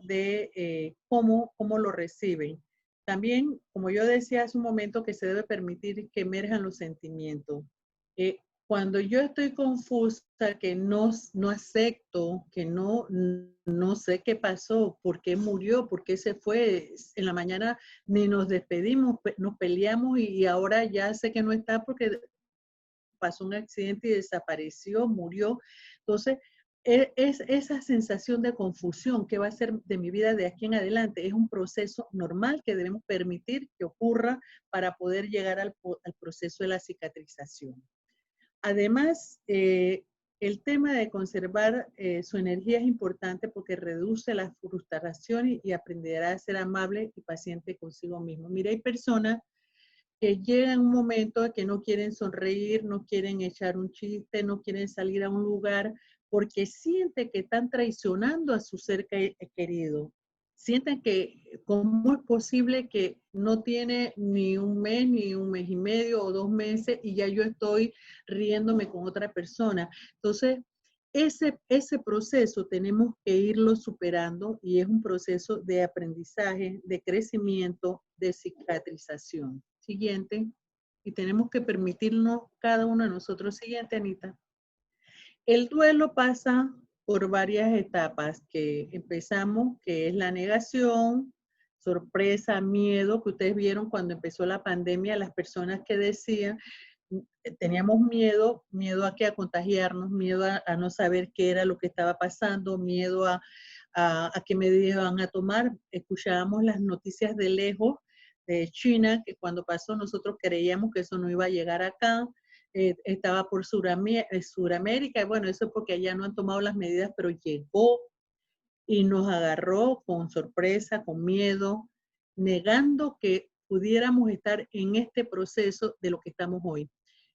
de cómo lo reciben. También, como yo decía hace un momento, que se debe permitir que emerjan los sentimientos. Cuando yo estoy confusa, que no acepto, que no sé qué pasó, por qué murió, por qué se fue, en la mañana ni nos despedimos, nos peleamos y ahora ya sé que no está porque pasó un accidente y desapareció, murió. Entonces, es esa sensación de confusión que va a ser de mi vida de aquí en adelante. Es un proceso normal que debemos permitir que ocurra para poder llegar al proceso de la cicatrización. Además, el tema de conservar su energía es importante porque reduce la frustración y aprenderá a ser amable y paciente consigo mismo. Mira, hay personas que llegan un momento a que no quieren sonreír, no quieren echar un chiste, no quieren salir a un lugar porque sienten que están traicionando a su ser querido. Sienten que cómo es posible que no tiene ni un mes, ni un mes y medio o 2 meses y ya yo estoy riéndome con otra persona. Entonces, ese proceso tenemos que irlo superando y es un proceso de aprendizaje, de crecimiento, de cicatrización. Siguiente. Y tenemos que permitirnos cada uno de nosotros. Siguiente, Anita. El duelo pasa por varias etapas que empezamos, que es la negación, sorpresa, miedo, que ustedes vieron cuando empezó la pandemia, las personas que decían, teníamos miedo a que a contagiarnos, miedo a no saber qué era lo que estaba pasando, miedo a qué medidas van a tomar. Escuchábamos las noticias de lejos de China, que cuando pasó nosotros creíamos que eso no iba a llegar acá. Estaba por Suramérica, y bueno, eso es porque allá no han tomado las medidas, pero llegó y nos agarró con sorpresa, con miedo, negando que pudiéramos estar en este proceso de lo que estamos hoy.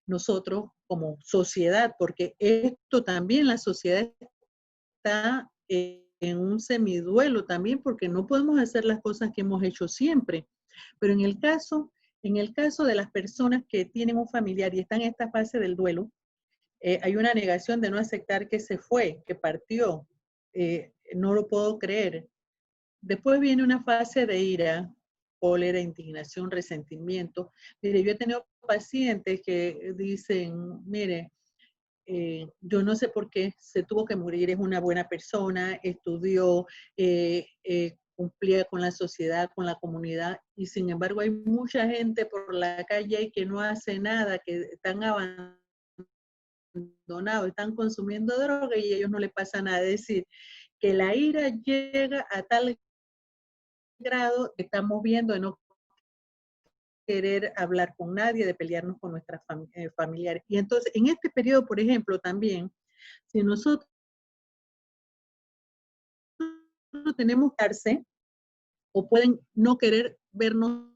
Nosotros como sociedad, porque esto también la sociedad está en un semiduelo también, porque no podemos hacer las cosas que hemos hecho siempre. Pero en el caso de las personas que tienen un familiar y están en esta fase del duelo, hay una negación de no aceptar que se fue, que partió. No lo puedo creer. Después viene una fase de ira, cólera, indignación, resentimiento. Mire, yo he tenido pacientes que dicen, mire, yo no sé por qué se tuvo que morir, es una buena persona, estudió, cumplía con la sociedad, con la comunidad, y sin embargo hay mucha gente por la calle y que no hace nada, que están abandonados, están consumiendo droga y a ellos no les pasa nada. Es decir, que la ira llega a tal grado que estamos viendo de no querer hablar con nadie, de pelearnos con nuestras familiares. Y entonces, en este periodo, por ejemplo, también, si nosotros no tenemos que darse o pueden no querer vernos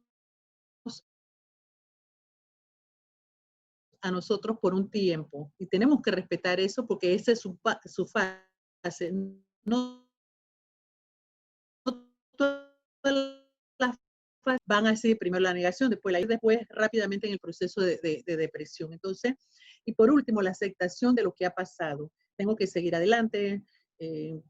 a nosotros por un tiempo. Y tenemos que respetar eso porque esa es su fase. No todas las fases van así, primero la negación, después la ira, después rápidamente en el proceso de depresión. Entonces, y por último, la aceptación de lo que ha pasado. Tengo que seguir adelante.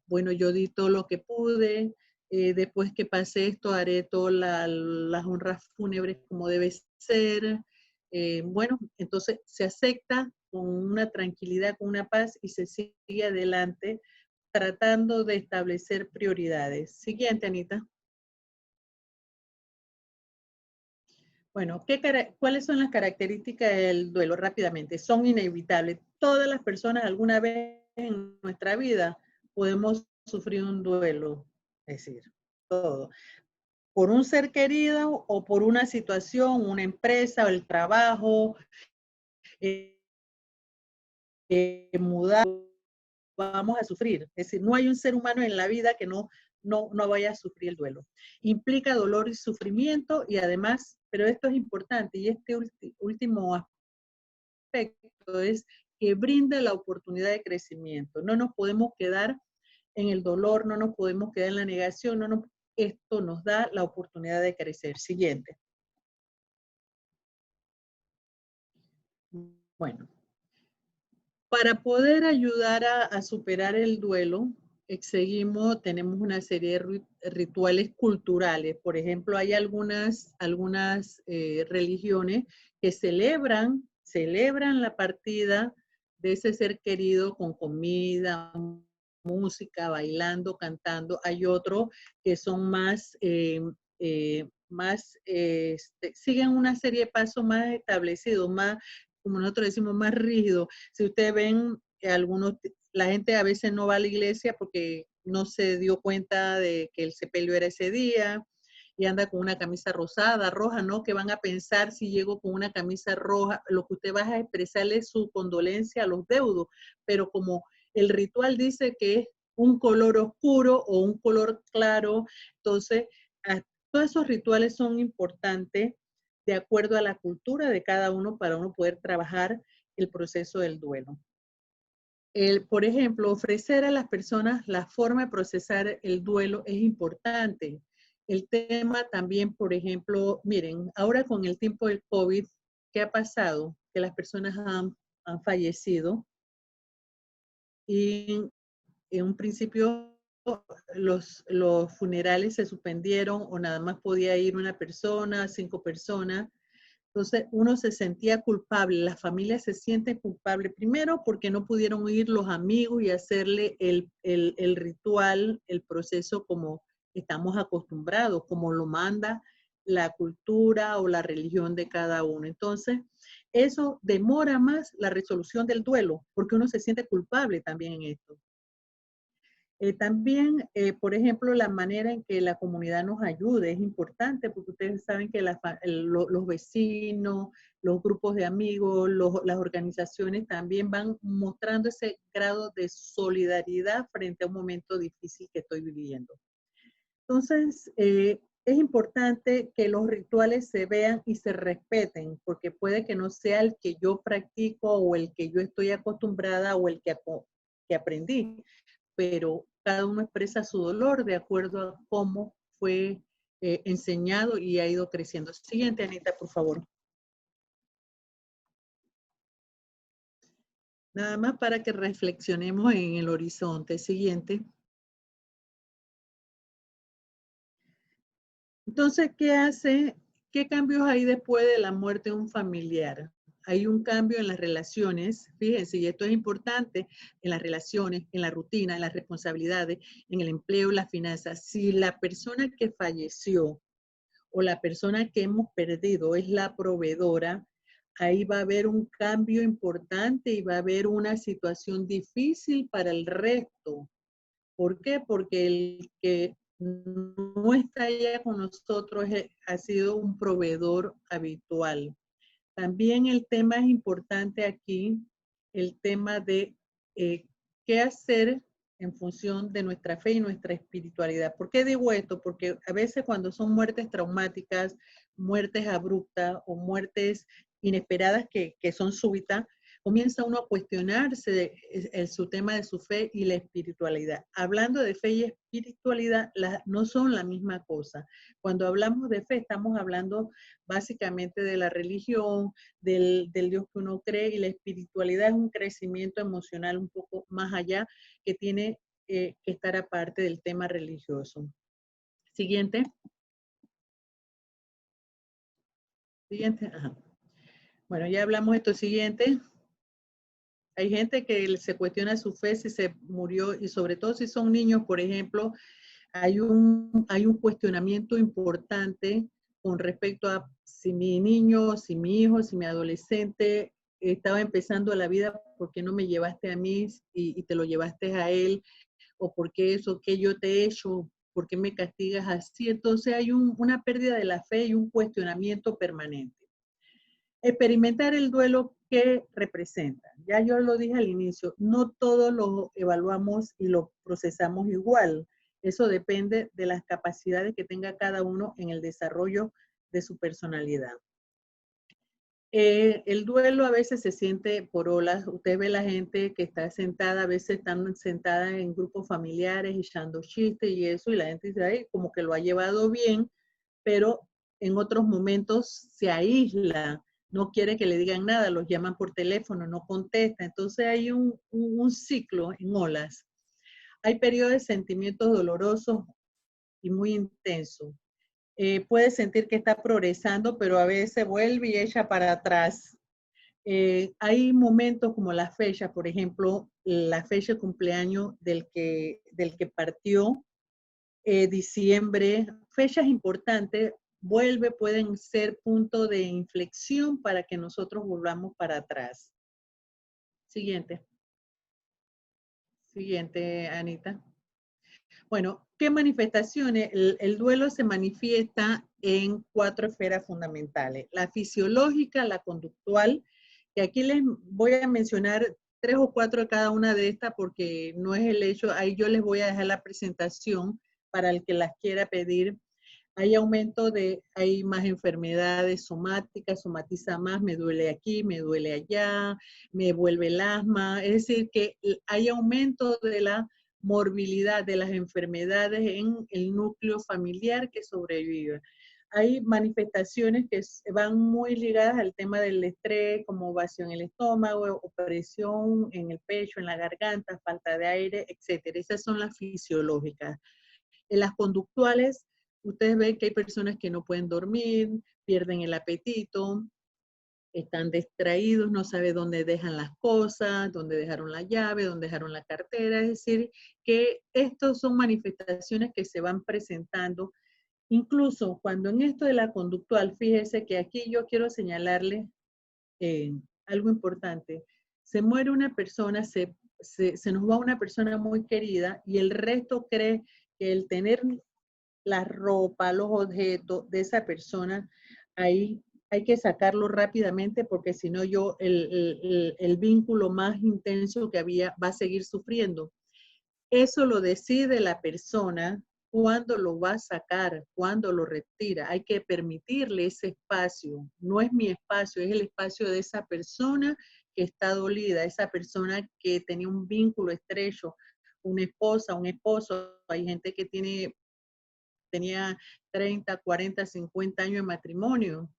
Bueno, yo di todo lo que pude. Después que pase esto, haré todas las honras fúnebres como debe ser. Bueno, entonces se acepta con una tranquilidad, con una paz y se sigue adelante tratando de establecer prioridades. Siguiente, Anita. Bueno, ¿cuáles son las características del duelo? Rápidamente, son inevitables. Todas las personas alguna vez en nuestra vida podemos sufrir un duelo, es decir, todo. Por un ser querido o por una situación, una empresa o el trabajo, mudar, vamos a sufrir. Es decir, no hay un ser humano en la vida que no vaya a sufrir el duelo. Implica dolor y sufrimiento y además, pero esto es importante y este último aspecto es que brinda la oportunidad de crecimiento. No nos podemos quedar en el dolor, no nos podemos quedar en la negación, esto nos da la oportunidad de crecer. Siguiente. Bueno, para poder ayudar a superar el duelo, seguimos, tenemos una serie de rituales culturales. Por ejemplo, hay algunas religiones que celebran la partida de ese ser querido con comida, música, bailando, cantando. Hay otros que son siguen una serie de pasos más establecidos, más, como nosotros decimos, más rígidos. Si ustedes ven la gente a veces no va a la iglesia porque no se dio cuenta de que el sepelio era ese día y anda con una camisa rosada, roja, ¿no? Que van a pensar si llego con una camisa roja, lo que usted va a expresarle es su condolencia a los deudos, pero como el ritual dice que es un color oscuro o un color claro, entonces todos esos rituales son importantes de acuerdo a la cultura de cada uno para uno poder trabajar el proceso del duelo. Por ejemplo, ofrecer a las personas la forma de procesar el duelo es importante. El tema también, por ejemplo, miren, ahora con el tiempo del COVID, ¿qué ha pasado? Que las personas han fallecido y en un principio los funerales se suspendieron o nada más podía ir una persona, 5 personas. Entonces uno se sentía culpable, la familia se siente culpable, primero porque no pudieron ir los amigos y hacerle el ritual, el proceso como estamos acostumbrados, como lo manda la cultura o la religión de cada uno. Entonces, eso demora más la resolución del duelo, porque uno se siente culpable también en esto. También, por ejemplo, la manera en que la comunidad nos ayude es importante porque ustedes saben que los vecinos, los grupos de amigos, las organizaciones también van mostrando ese grado de solidaridad frente a un momento difícil que estoy viviendo. Entonces, es importante que los rituales se vean y se respeten porque puede que no sea el que yo practico o el que yo estoy acostumbrada o el que aprendí, pero cada uno expresa su dolor de acuerdo a cómo fue enseñado y ha ido creciendo. Siguiente, Anita, por favor. Nada más para que reflexionemos en el horizonte. Siguiente. Entonces, ¿qué cambios hay después de la muerte de un familiar? Hay un cambio en las relaciones, fíjense, y esto es importante, en las relaciones, en la rutina, en las responsabilidades, en el empleo, las finanzas. Si la persona que falleció o la persona que hemos perdido es la proveedora, ahí va a haber un cambio importante y va a haber una situación difícil para el resto. ¿Por qué? Porque el que no está ya con nosotros ha sido un proveedor habitual. También el tema es importante aquí, el tema de qué hacer en función de nuestra fe y nuestra espiritualidad. ¿Por qué digo esto? Porque a veces cuando son muertes traumáticas, muertes abruptas o muertes inesperadas que son súbitas, comienza uno a cuestionarse su tema de su fe y la espiritualidad. Hablando de fe y espiritualidad, no son la misma cosa. Cuando hablamos de fe, estamos hablando básicamente de la religión, del Dios que uno cree, y la espiritualidad es un crecimiento emocional un poco más allá que tiene que estar aparte del tema religioso. Siguiente. Siguiente. Ajá. Bueno, ya hablamos de esto. Siguiente. Hay gente que se cuestiona su fe si se murió, y sobre todo si son niños, por ejemplo, hay un cuestionamiento importante con respecto a si mi niño, si mi hijo, si mi adolescente estaba empezando la vida, ¿por qué no me llevaste a mí y te lo llevaste a él? ¿O por qué eso que yo te he hecho? ¿Por qué me castigas así? Entonces hay una pérdida de la fe y un cuestionamiento permanente. Experimentar el duelo que representa. Ya yo lo dije al inicio, no todos lo evaluamos y lo procesamos igual. Eso depende de las capacidades que tenga cada uno en el desarrollo de su personalidad. El duelo a veces se siente por olas. Usted ve la gente que está sentada, a veces están sentadas en grupos familiares echando chistes y eso, y la gente dice, ay, como que lo ha llevado bien, pero en otros momentos se aísla, no quiere que le digan nada, los llaman por teléfono, no contesta. Entonces hay un ciclo en olas. hay periodos de sentimientos dolorosos y muy intensos. Puede sentir que está progresando, pero a veces vuelve y echa para atrás. Hay momentos como la fecha, por ejemplo, la fecha de cumpleaños del que partió, diciembre, fechas importantes, pueden ser punto de inflexión para que nosotros volvamos para atrás. Siguiente. Siguiente, Anita. Bueno, ¿qué manifestaciones? El duelo se manifiesta en 4 esferas fundamentales. La fisiológica, la conductual, que aquí les voy a mencionar 3 o 4 de cada una de estas porque no es el hecho, ahí yo les voy a dejar la presentación para el que las quiera pedir. Hay más enfermedades somáticas, somatiza más, me duele aquí, me duele allá, me vuelve el asma, es decir, que hay aumento de la morbilidad de las enfermedades en el núcleo familiar que sobrevive. Hay manifestaciones que van muy ligadas al tema del estrés, como vacío en el estómago, opresión en el pecho, en la garganta, falta de aire, etcétera. Esas son las fisiológicas. En las conductuales, ustedes ven que hay personas que no pueden dormir, pierden el apetito, están distraídos, no saben dónde dejan las cosas, dónde dejaron la llave, dónde dejaron la cartera. Es decir, que estas son manifestaciones que se van presentando. Incluso cuando en esto de la conductual, fíjese que aquí yo quiero señalarle algo importante. Se muere una persona, se nos va una persona muy querida y el resto cree que el tener la ropa, los objetos de esa persona, ahí hay que sacarlo rápidamente porque si no el vínculo más intenso que había va a seguir sufriendo. Eso lo decide la persona cuándo lo va a sacar, cuándo lo retira. Hay que permitirle ese espacio. No es mi espacio, es el espacio de esa persona que está dolida, esa persona que tenía un vínculo estrecho, una esposa, un esposo. Hay gente que tenía 30, 40, 50 años de matrimonio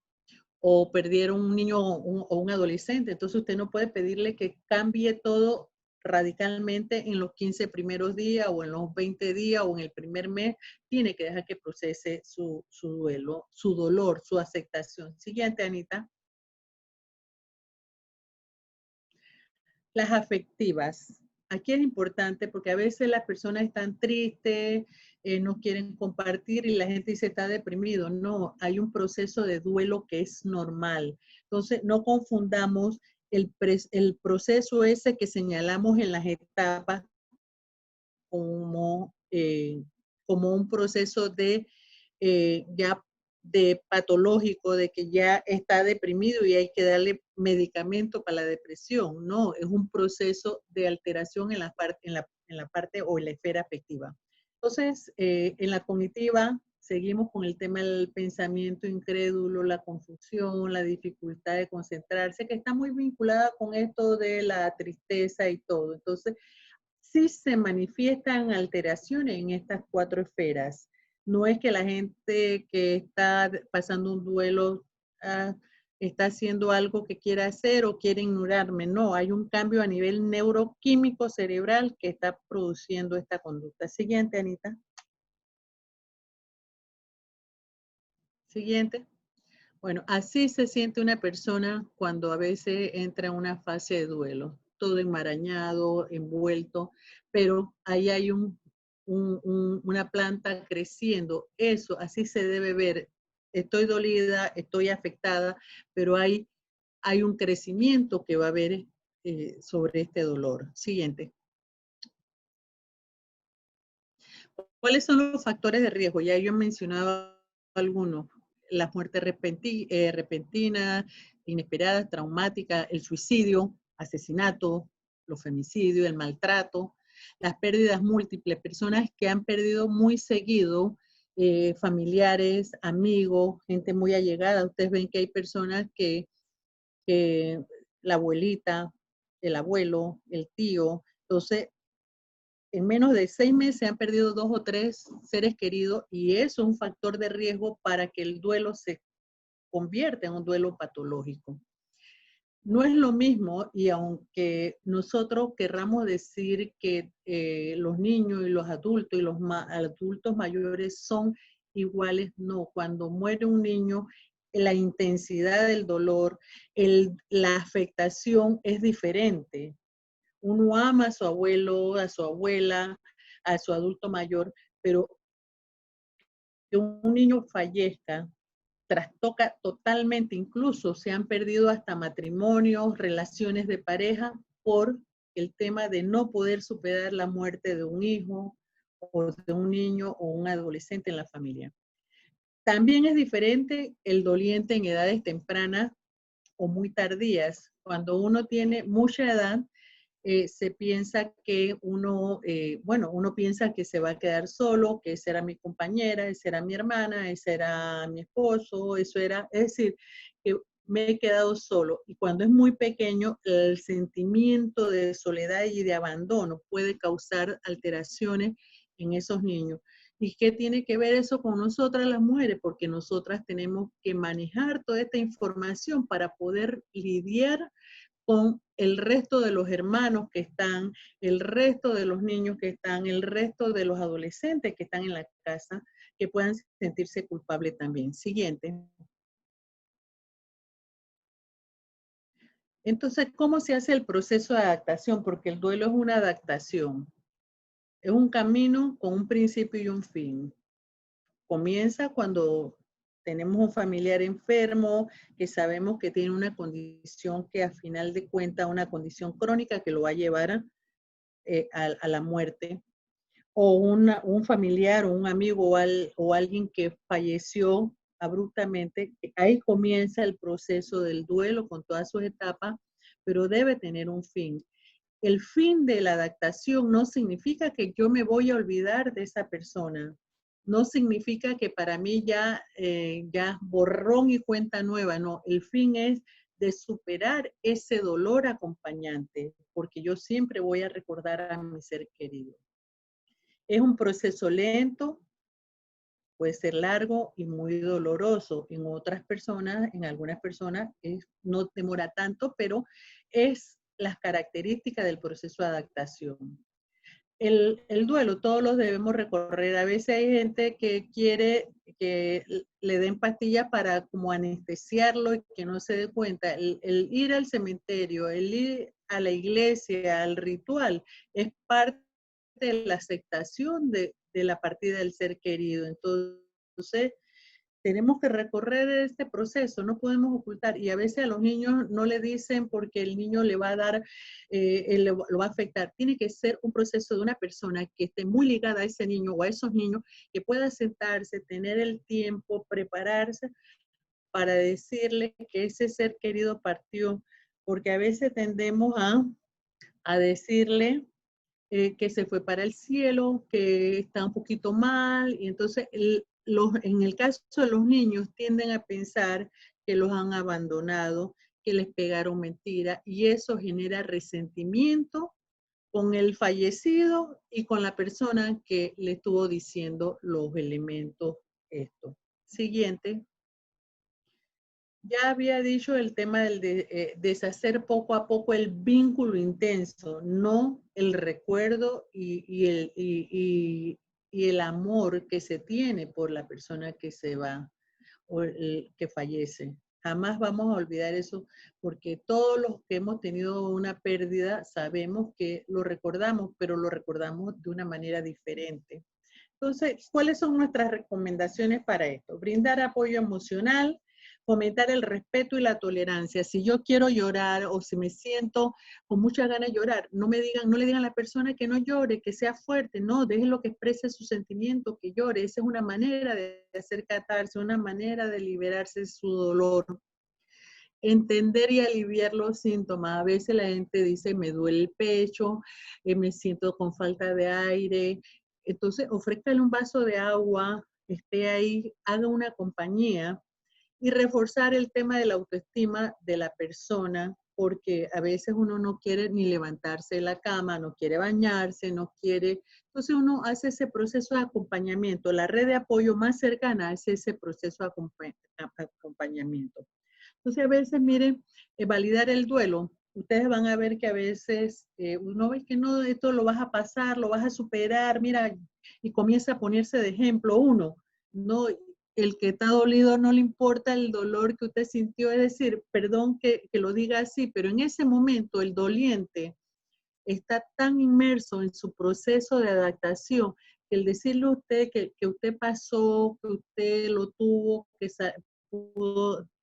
o perdieron un niño o un adolescente. Entonces usted no puede pedirle que cambie todo radicalmente en los 15 primeros días o en los 20 días o en el primer mes. Tiene que dejar que procese su duelo, su dolor, su aceptación. Siguiente, Anita. Las afectivas. Aquí es importante porque a veces las personas están tristes, no quieren compartir y la gente dice está deprimido. No, hay un proceso de duelo que es normal. Entonces, no confundamos el proceso ese que señalamos en las etapas como, como un proceso ya de patológico, de que ya está deprimido y hay que darle medicamento para la depresión. No, es un proceso de alteración en la parte o en la esfera afectiva. Entonces, en la cognitiva, seguimos con el tema del pensamiento incrédulo, la confusión, la dificultad de concentrarse, que está muy vinculada con esto de la tristeza y todo. Entonces, sí se manifiestan alteraciones en estas 4 esferas. No es que la gente que está pasando un duelo está haciendo algo que quiera hacer o quiere ignorarme. No, hay un cambio a nivel neuroquímico cerebral que está produciendo esta conducta. Siguiente, Anita. Siguiente. Bueno, así se siente una persona cuando a veces entra en una fase de duelo, todo enmarañado, envuelto, pero ahí hay una planta creciendo. Eso, así se debe ver. Estoy dolida, estoy afectada, pero hay un crecimiento que va a haber sobre este dolor. Siguiente. ¿Cuáles son los factores de riesgo? Ya yo he mencionado algunos. La muerte repentina, inesperada, traumática, el suicidio, asesinato, los femicidios, el maltrato, las pérdidas múltiples, personas que han perdido muy seguido familiares, amigos, gente muy allegada. Ustedes ven que hay personas que la abuelita, el abuelo, el tío, entonces en menos de 6 meses se han perdido 2 o 3 seres queridos y eso es un factor de riesgo para que el duelo se convierta en un duelo patológico. no es lo mismo, y aunque nosotros querramos decir que los niños y los adultos y los adultos mayores son iguales, no. Cuando muere un niño, la intensidad del dolor, la afectación es diferente. Uno ama a su abuelo, a su abuela, a su adulto mayor, pero que un niño fallezca trastoca totalmente, incluso se han perdido hasta matrimonios, relaciones de pareja por el tema de no poder superar la muerte de un hijo o de un niño o un adolescente en la familia. También es diferente el doliente en edades tempranas o muy tardías. Cuando uno tiene mucha edad, se piensa que uno piensa que se va a quedar solo, que esa era mi compañera, esa era mi hermana, ese era mi esposo, eso era, es decir, que me he quedado solo. Y cuando es muy pequeño, el sentimiento de soledad y de abandono puede causar alteraciones en esos niños. ¿Y qué tiene que ver eso con nosotras las mujeres? Porque nosotras tenemos que manejar toda esta información para poder lidiar con el resto de los hermanos que están, el resto de los niños que están, el resto de los adolescentes que están en la casa, que puedan sentirse culpables también. Siguiente. Entonces, ¿cómo se hace el proceso de adaptación? Porque el duelo es una adaptación. Es un camino con un principio y un fin. Comienza cuando tenemos un familiar enfermo, que sabemos que tiene una condición que a final de cuentas, una condición crónica que lo va a llevar a la muerte, o un familiar o un amigo o alguien que falleció abruptamente. Ahí comienza el proceso del duelo con todas sus etapas, pero debe tener un fin. El fin de la adaptación no significa que yo me voy a olvidar de esa persona. No significa que para mí ya borrón y cuenta nueva. No, el fin es de superar ese dolor acompañante, porque yo siempre voy a recordar a mi ser querido. Es un proceso lento, puede ser largo y muy doloroso. En otras personas, en algunas personas, no demora tanto, pero es las características del proceso de adaptación. El duelo, todos los debemos recorrer. A veces hay gente que quiere que le den pastillas para como anestesiarlo y que no se dé cuenta. El ir al cementerio, el ir a la iglesia, al ritual, es parte de la aceptación de la partida del ser querido. Entonces, tenemos que recorrer este proceso, no podemos ocultar. Y a veces a los niños no le dicen porque el niño le va a dar, lo va a afectar. Tiene que ser un proceso de una persona que esté muy ligada a ese niño o a esos niños, que pueda sentarse, tener el tiempo, prepararse para decirle que ese ser querido partió. Porque a veces tendemos a decirle que se fue para el cielo, que está un poquito mal, y entonces en el caso de los niños tienden a pensar que los han abandonado, que les pegaron mentira, y eso genera resentimiento con el fallecido y con la persona que le estuvo diciendo los elementos esto. Siguiente. Ya había dicho el tema del deshacer poco a poco el vínculo intenso, no el recuerdo y el amor que se tiene por la persona que se va o el que fallece. Jamás vamos a olvidar eso porque todos los que hemos tenido una pérdida sabemos que lo recordamos, pero lo recordamos de una manera diferente. Entonces, ¿cuáles son nuestras recomendaciones para esto? Brindar apoyo emocional, fomentar el respeto y la tolerancia. Si yo quiero llorar o si me siento con muchas ganas de llorar, no le digan a la persona que no llore, que sea fuerte, no, déjenlo que exprese sus sentimientos, que llore. Esa es una manera de hacer catarse, una manera de liberarse de su dolor. Entender y aliviar los síntomas. A veces la gente dice, me duele el pecho, me siento con falta de aire. Entonces, ofrézcale un vaso de agua, esté ahí, haga una compañía y reforzar el tema de la autoestima de la persona, porque a veces uno no quiere ni levantarse de la cama, no quiere bañarse, no quiere. Entonces uno hace ese proceso de acompañamiento. La red de apoyo más cercana es ese proceso de acompañamiento. Entonces, a veces, miren, validar el duelo. Ustedes van a ver que a veces uno ve que no, esto lo vas a pasar, lo vas a superar, mira, y comienza a ponerse de ejemplo uno. No, el que está dolido no le importa el dolor que usted sintió, es decir, perdón que lo diga así, pero en ese momento el doliente está tan inmerso en su proceso de adaptación que el decirle a usted que usted pasó, que usted lo tuvo,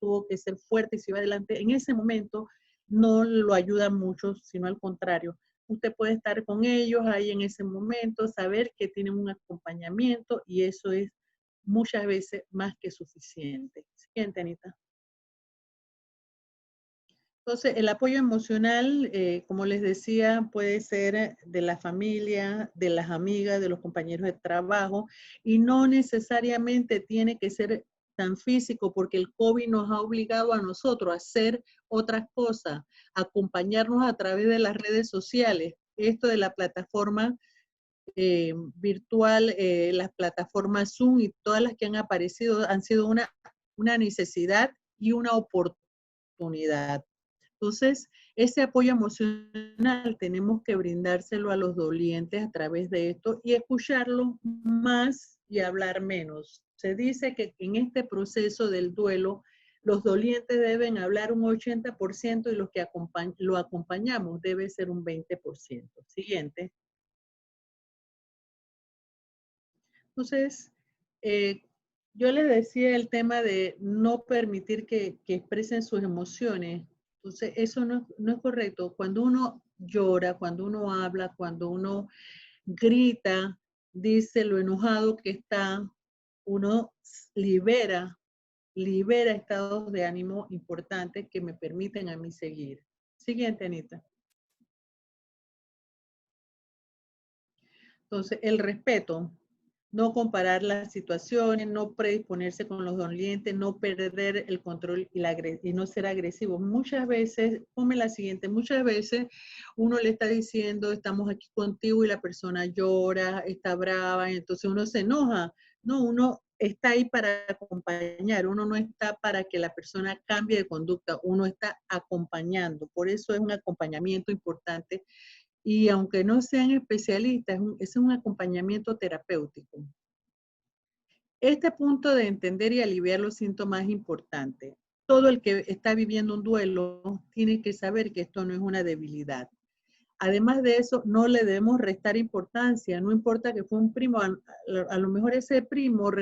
tuvo que ser fuerte y se iba adelante, en ese momento no lo ayuda mucho, sino al contrario. Usted puede estar con ellos ahí en ese momento, saber que tienen un acompañamiento y eso es muchas veces más que suficiente. Siguiente, Anita. Entonces, el apoyo emocional, como les decía, puede ser de la familia, de las amigas, de los compañeros de trabajo, y no necesariamente tiene que ser tan físico, porque el COVID nos ha obligado a nosotros a hacer otras cosas, a acompañarnos a través de las redes sociales. Esto de la plataforma virtual, las plataformas Zoom y todas las que han aparecido han sido una necesidad y una oportunidad. Entonces, ese apoyo emocional tenemos que brindárselo a los dolientes a través de esto y escucharlo más y hablar menos. Se dice que en este proceso del duelo, los dolientes deben hablar un 80% y los que lo acompañamos debe ser un 20%. Siguiente. Entonces, eh, yo les decía el tema de no permitir que expresen sus emociones. Entonces, eso no es correcto. Cuando uno llora, cuando uno habla, cuando uno grita, dice lo enojado que está, uno libera, libera estados de ánimo importantes que me permiten a mí seguir. Siguiente, Anita. Entonces, el respeto, no comparar las situaciones, no predisponerse con los dolientes, no perder el control y no ser agresivo. Muchas veces, ponme la siguiente, muchas veces uno le está diciendo, estamos aquí contigo y la persona llora, está brava, y entonces uno se enoja. No, uno está ahí para acompañar, uno no está para que la persona cambie de conducta, uno está acompañando. Por eso es un acompañamiento importante y aunque no sean especialistas, es un acompañamiento terapéutico. Este punto de entender y aliviar los síntomas es importante. Todo el que está viviendo un duelo tiene que saber que esto no es una debilidad. Además de eso, no le debemos restar importancia. No importa que fue un primo, a lo mejor ese primo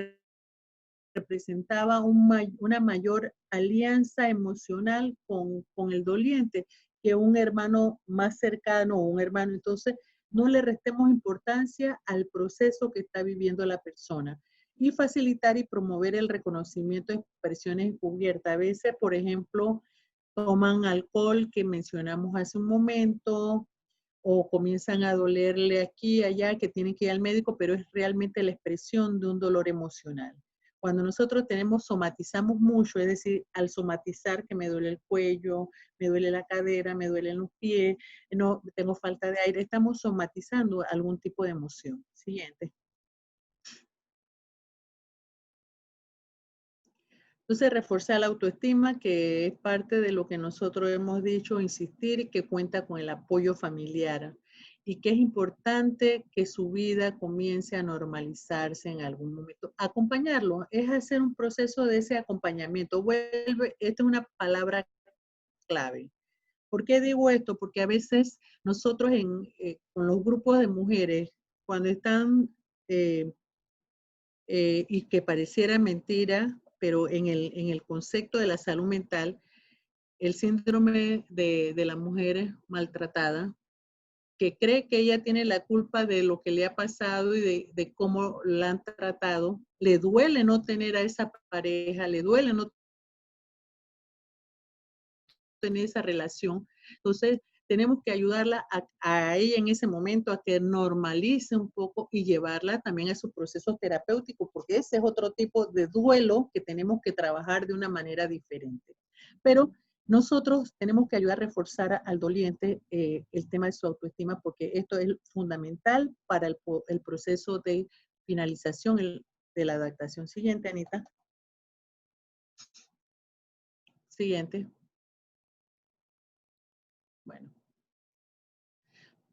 representaba una mayor alianza emocional con el doliente que un hermano más cercano o un hermano. Entonces, no le restemos importancia al proceso que está viviendo la persona y facilitar y promover el reconocimiento de expresiones encubiertas. A veces, por ejemplo, toman alcohol que mencionamos hace un momento o comienzan a dolerle aquí y allá que tienen que ir al médico, pero es realmente la expresión de un dolor emocional. Cuando nosotros somatizamos mucho, es decir, al somatizar que me duele el cuello, me duele la cadera, me duelen los pies, no tengo falta de aire, estamos somatizando algún tipo de emoción. Siguiente. Entonces, reforzar la autoestima, que es parte de lo que nosotros hemos dicho, insistir, que cuenta con el apoyo familiar y que es importante que su vida comience a normalizarse en algún momento. Acompañarlo es hacer un proceso de ese acompañamiento. Esta es una palabra clave. ¿Por qué digo esto? Porque a veces nosotros con los grupos de mujeres, cuando están eh, y que pareciera mentira, pero en el concepto de la salud mental, el síndrome de la mujer maltratada, que cree que ella tiene la culpa de lo que le ha pasado y de cómo la han tratado, le duele no tener a esa pareja, le duele no tener esa relación. Entonces, tenemos que ayudarla a ella en ese momento a que normalice un poco y llevarla también a su proceso terapéutico, porque ese es otro tipo de duelo que tenemos que trabajar de una manera diferente. Pero nosotros tenemos que ayudar a reforzar al doliente el tema de su autoestima, porque esto es fundamental para el proceso de finalización de la adaptación. Siguiente, Anita. Siguiente. Bueno.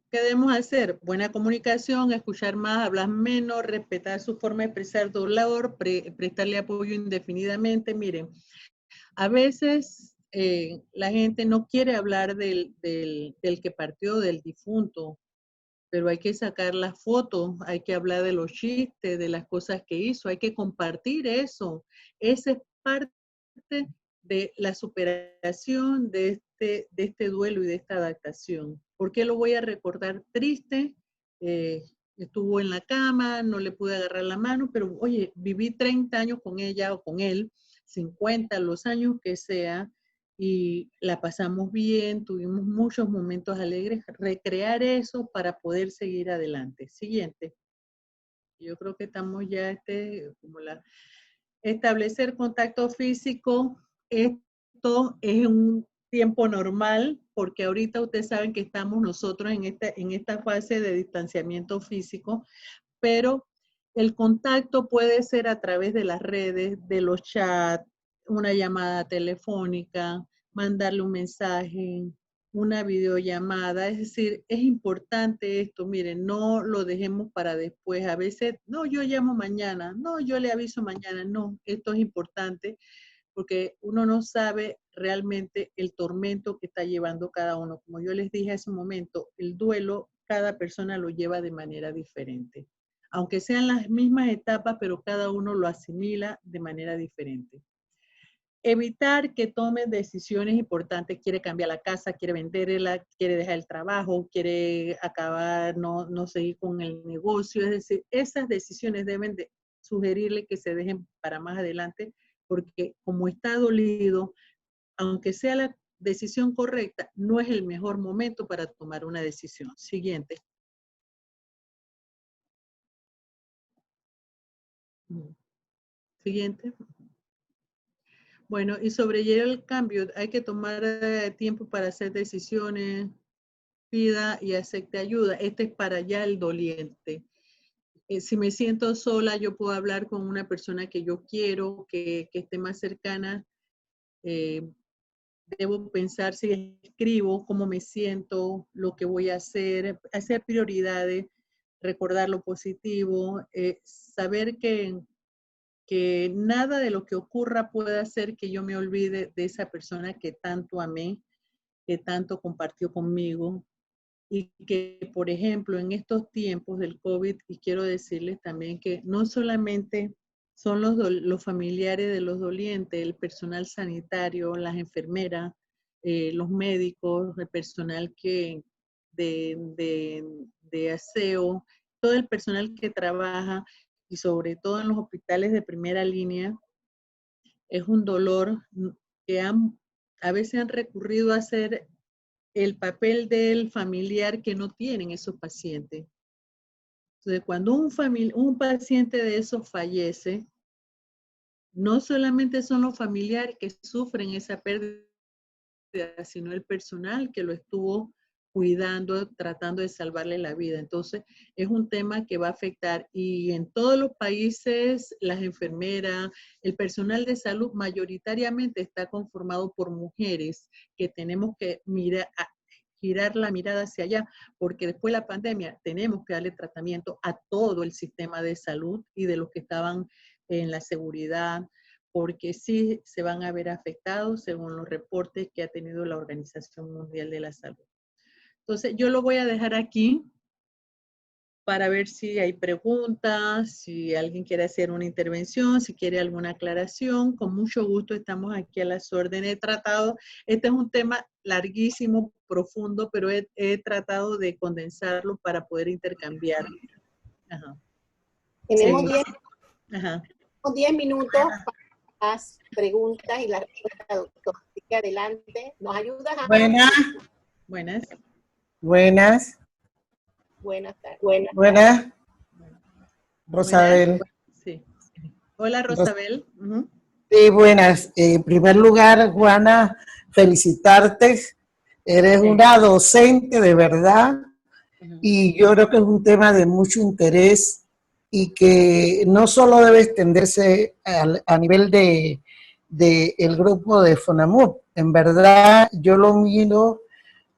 ¿Qué debemos hacer? Buena comunicación, escuchar más, hablar menos, respetar su forma de expresar dolor, prestarle apoyo indefinidamente. Miren, a veces la gente no quiere hablar del que partió, del difunto, pero hay que sacar las fotos, hay que hablar de los chistes, de las cosas que hizo, hay que compartir eso. Esa es parte de la superación de este duelo y de esta adaptación. ¿Por qué lo voy a recordar triste? Estuvo en la cama, no le pude agarrar la mano, pero oye, viví 30 años con ella o con él, 50, los años que sea, y la pasamos bien, tuvimos muchos momentos alegres, recrear eso para poder seguir adelante. Siguiente. Yo creo que estamos ya, establecer contacto físico, esto es un tiempo normal, porque ahorita ustedes saben que estamos nosotros en esta fase de distanciamiento físico, pero el contacto puede ser a través de las redes, de los chats, una llamada telefónica, mandarle un mensaje, una videollamada. Es decir, es importante esto. Miren, no lo dejemos para después. A veces, no, yo llamo mañana, no, yo le aviso mañana. No, esto es importante porque uno no sabe realmente el tormento que está llevando cada uno. Como yo les dije hace un momento, el duelo, cada persona lo lleva de manera diferente. Aunque sean las mismas etapas, pero cada uno lo asimila de manera diferente. Evitar que tomen decisiones importantes, quiere cambiar la casa, quiere venderla, quiere dejar el trabajo, quiere acabar, no seguir con el negocio. Es decir, esas decisiones deben de sugerirle que se dejen para más adelante, porque como está dolido, aunque sea la decisión correcta, no es el mejor momento para tomar una decisión. Siguiente. Siguiente. Bueno, y sobrellevar el cambio, hay que tomar tiempo para hacer decisiones, pida y acepte ayuda. Este es para ya el doliente. Si me siento sola, yo puedo hablar con una persona que yo quiero, que esté más cercana. Debo pensar si escribo, cómo me siento, lo que voy a hacer prioridades, recordar lo positivo, saber que nada de lo que ocurra puede hacer que yo me olvide de esa persona que tanto amé, que tanto compartió conmigo. Y que, por ejemplo, en estos tiempos del COVID, y quiero decirles también que no solamente son los familiares de los dolientes, el personal sanitario, las enfermeras, los médicos, el personal de aseo, todo el personal que trabaja y sobre todo en los hospitales de primera línea, es un dolor que a veces han recurrido a hacer el papel del familiar que no tienen esos pacientes. Entonces, cuando un paciente de esos fallece, no solamente son los familiares que sufren esa pérdida, sino el personal que lo estuvo cuidando, tratando de salvarle la vida. Entonces, es un tema que va a afectar y en todos los países, las enfermeras, el personal de salud mayoritariamente está conformado por mujeres que tenemos que girar la mirada hacia allá, porque después de la pandemia tenemos que darle tratamiento a todo el sistema de salud y de los que estaban en la seguridad, porque sí se van a ver afectados según los reportes que ha tenido la Organización Mundial de la Salud. Entonces, yo lo voy a dejar aquí para ver si hay preguntas, si alguien quiere hacer una intervención, si quiere alguna aclaración. Con mucho gusto estamos aquí a las órdenes. He tratado, este es un tema larguísimo, profundo, pero he tratado de condensarlo para poder intercambiar. Ajá. Tenemos Sí. 10 minutos para las preguntas y la respuesta, doctor. Así que adelante. ¿Nos ayudas a...? Buenas. Buenas. Buenas. Buenas tardes. Buenas. Rosabel. Sí. Hola, Rosabel. Sí, buenas. En primer lugar, Juana, felicitarte. Eres una docente de verdad y yo creo que es un tema de mucho interés y que no solo debe extenderse a nivel de del grupo de FONAMUR. En verdad, yo lo miro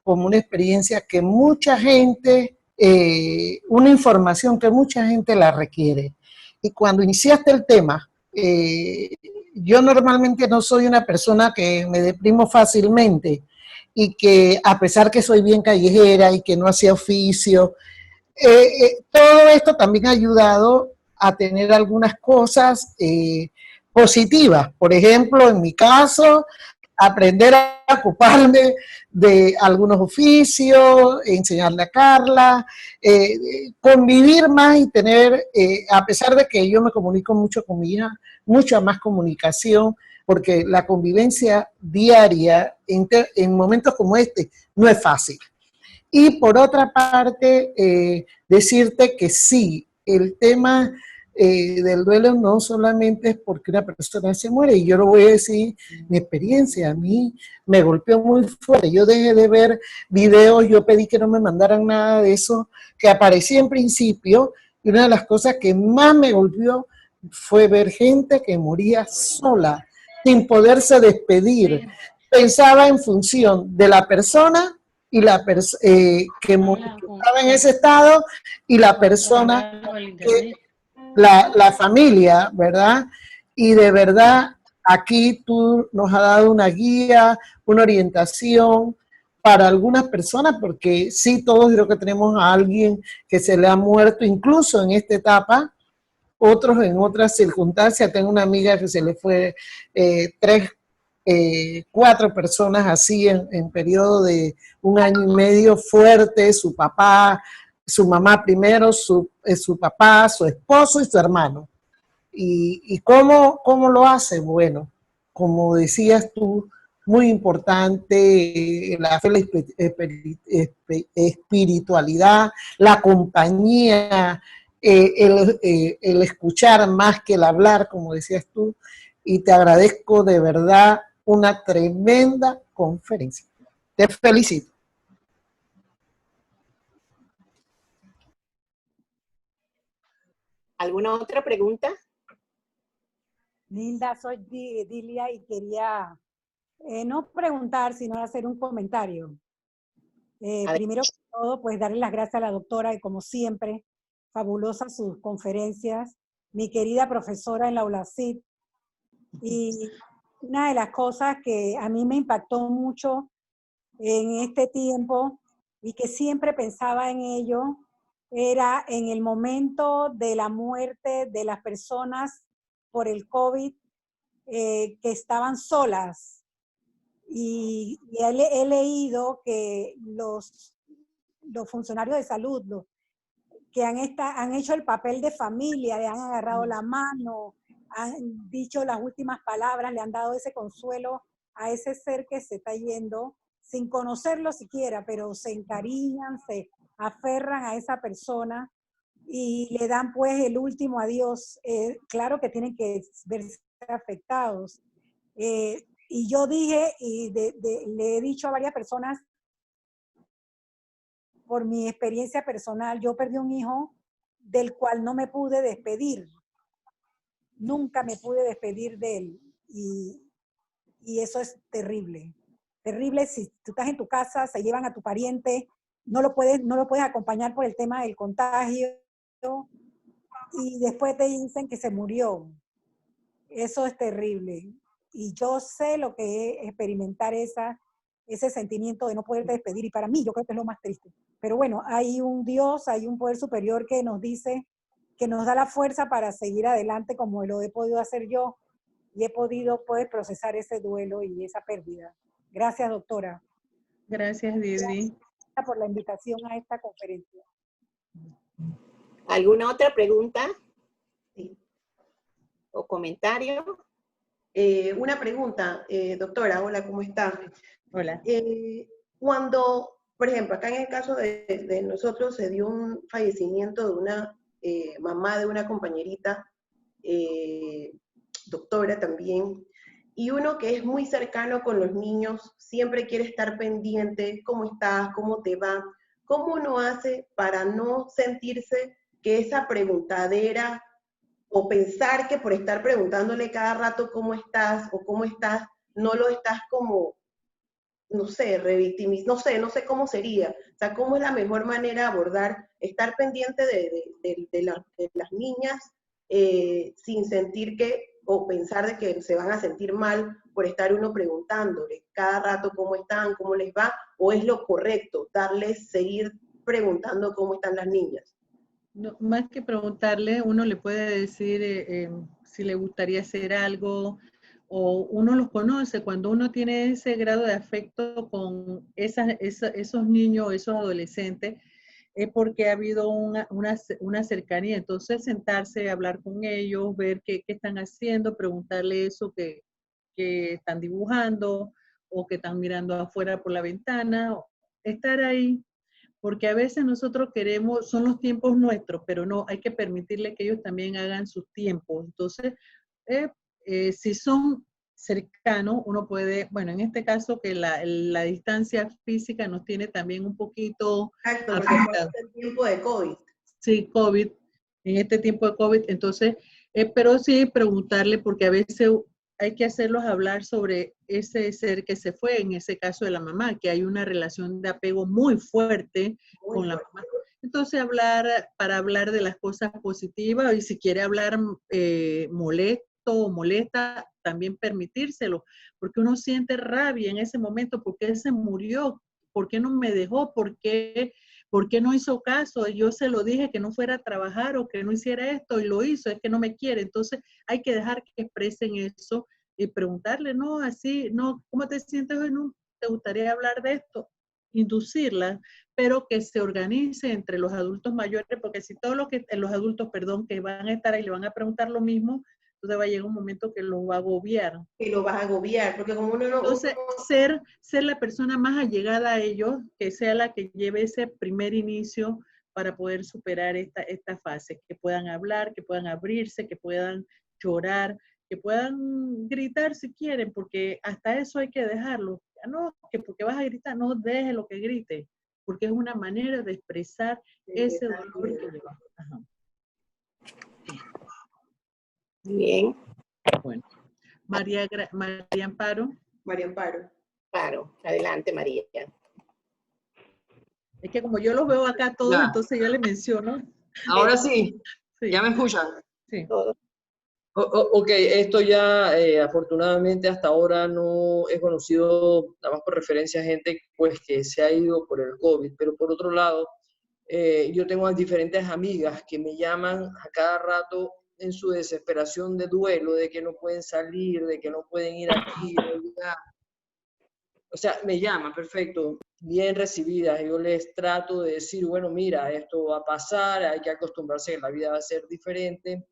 como una experiencia que mucha gente, una información que mucha gente la requiere. Y cuando iniciaste el tema, yo normalmente no soy una persona que me deprimo fácilmente y que a pesar que soy bien callejera y que no hacía oficio, todo esto también ha ayudado a tener algunas cosas positivas. Por ejemplo, en mi caso, aprender a ocuparme de algunos oficios, enseñarle a Carla, convivir más y tener, a pesar de que yo me comunico mucho con mi hija, mucha más comunicación, porque la convivencia diaria en momentos como este no es fácil. Y por otra parte, decirte que sí, el tema del duelo no solamente es porque una persona se muere, y yo lo voy a decir, mi experiencia a mí me golpeó muy fuerte. Yo dejé de ver videos, yo pedí que no me mandaran nada de eso, que aparecía en principio, y una de las cosas que más me golpeó fue ver gente que moría sola, sin poderse despedir. Pensaba en función de la persona y la que estaba en ese estado y la persona, la familia, ¿verdad? Y de verdad, aquí tú nos has dado una guía, una orientación para algunas personas, porque sí, todos creo que tenemos a alguien que se le ha muerto, incluso en esta etapa, otros en otras circunstancias. Tengo una amiga que se le fue 4 personas así en periodo de 1 año y medio fuerte, su papá, su mamá primero, su papá, su esposo y su hermano. ¿Y cómo lo hace? Bueno, como decías tú, muy importante la fe, la espiritualidad, la compañía, el escuchar más que el hablar, como decías tú, y te agradezco de verdad una tremenda conferencia. Te felicito. ¿Alguna otra pregunta? Linda, soy Dilia y quería no preguntar, sino hacer un comentario. Primero que todo, pues darle las gracias a la doctora, y como siempre, fabulosas sus conferencias, mi querida profesora en la ULACID. Y una de las cosas que a mí me impactó mucho en este tiempo y que siempre pensaba en ello, era en el momento de la muerte de las personas por el COVID, que estaban solas. Y he leído que los funcionarios de salud que han hecho el papel de familia, le han agarrado la mano, han dicho las últimas palabras, le han dado ese consuelo a ese ser que se está yendo, sin conocerlo siquiera, pero se encariñan, se aferran a esa persona y le dan pues el último adiós. Claro que tienen que verse afectados. Y yo dije, y le he dicho a varias personas, por mi experiencia personal, yo perdí un hijo del cual no me pude despedir. Nunca me pude despedir de él. Y eso es terrible. Terrible si tú estás en tu casa, se llevan a tu pariente, no lo puedes acompañar por el tema del contagio y después te dicen que se murió. Eso es terrible. Y yo sé lo que es experimentar ese sentimiento de no poderte despedir, y para mí yo creo que es lo más triste. Pero bueno, hay un Dios, hay un poder superior que nos dice, que nos da la fuerza para seguir adelante, como lo he podido hacer yo, y he podido poder procesar ese duelo y esa pérdida. Gracias, doctora. Gracias, Didi. Gracias por la invitación a esta conferencia. ¿Alguna otra pregunta? Sí. ¿O comentario? Una pregunta, doctora. Hola, ¿cómo está? Hola. Cuando, por ejemplo, acá en el caso de nosotros se dio un fallecimiento de una mamá de una compañerita, doctora también, y uno que es muy cercano con los niños, siempre quiere estar pendiente, ¿cómo estás? ¿Cómo te va? ¿Cómo uno hace para no sentirse que esa preguntadera o pensar que por estar preguntándole cada rato cómo estás o cómo estás, no lo estás como, no sé, no sé cómo sería. O sea, cómo es la mejor manera de abordar, estar pendiente de las niñas sin sentir que, o pensar de que se van a sentir mal por estar uno preguntándole cada rato cómo están, cómo les va, o es lo correcto, seguir preguntando cómo están las niñas. No, más que preguntarle, uno le puede decir si le gustaría hacer algo, o uno los conoce. Cuando uno tiene ese grado de afecto con esos niños, esos adolescentes, es porque ha habido una cercanía. Entonces, sentarse, hablar con ellos, ver qué están haciendo, preguntarle eso que están dibujando o que están mirando afuera por la ventana, estar ahí. Porque a veces nosotros queremos, son los tiempos nuestros, pero no, hay que permitirle que ellos también hagan sus tiempos. Entonces, si son cercanos, uno puede, bueno, en este caso que la distancia física nos tiene también un poquito Exacto, porque afectados. es el tiempo de COVID. Sí, COVID, en este tiempo de COVID. Entonces, pero sí preguntarle, porque a veces hay que hacerlos hablar sobre ese ser que se fue, en ese caso de la mamá, que hay una relación de apego muy fuerte con la mamá. Entonces, para hablar de las cosas positivas, y si quiere hablar molesto o molesta, también permitírselo, porque uno siente rabia en ese momento, porque él se murió, ¿por qué no me dejó? ¿Por qué no hizo caso? Yo se lo dije que no fuera a trabajar o que no hiciera esto y lo hizo, es que no me quiere. Entonces hay que dejar que expresen eso y preguntarle, no, así, no, ¿cómo te sientes hoy? No, ¿te gustaría hablar de esto? Inducirla, pero que se organice entre los adultos mayores, porque si todos los adultos, perdón, que van a estar ahí le van a preguntar lo mismo, entonces va a llegar un momento que los va a agobiar. Que lo vas a agobiar, porque como uno no... Entonces, ser la persona más allegada a ellos, que sea la que lleve ese primer inicio para poder superar esta fase, que puedan hablar, que puedan abrirse, que puedan llorar, que puedan gritar si quieren, porque hasta eso hay que dejarlo. No, que porque vas a gritar, no deje lo que grite, porque es una manera de expresar ese dolor que lleva. Ajá. Bien. Bueno, María Amparo. María Amparo. Claro, adelante María. Es que como yo los veo acá todos, Ya. entonces yo les menciono. Ahora sí, Sí, ¿ya me escuchan? sí. Todo. Ok, esto ya afortunadamente hasta ahora no he conocido, nada más por referencia a gente pues que se ha ido por el COVID, pero por otro lado, yo tengo a diferentes amigas que me llaman a cada rato en su desesperación de duelo, de que no pueden salir, de que no pueden ir aquí, allá. O sea, me llaman, perfecto, bien recibidas. Yo les trato de decir, bueno, mira, esto va a pasar, hay que acostumbrarse que la vida va a ser diferente.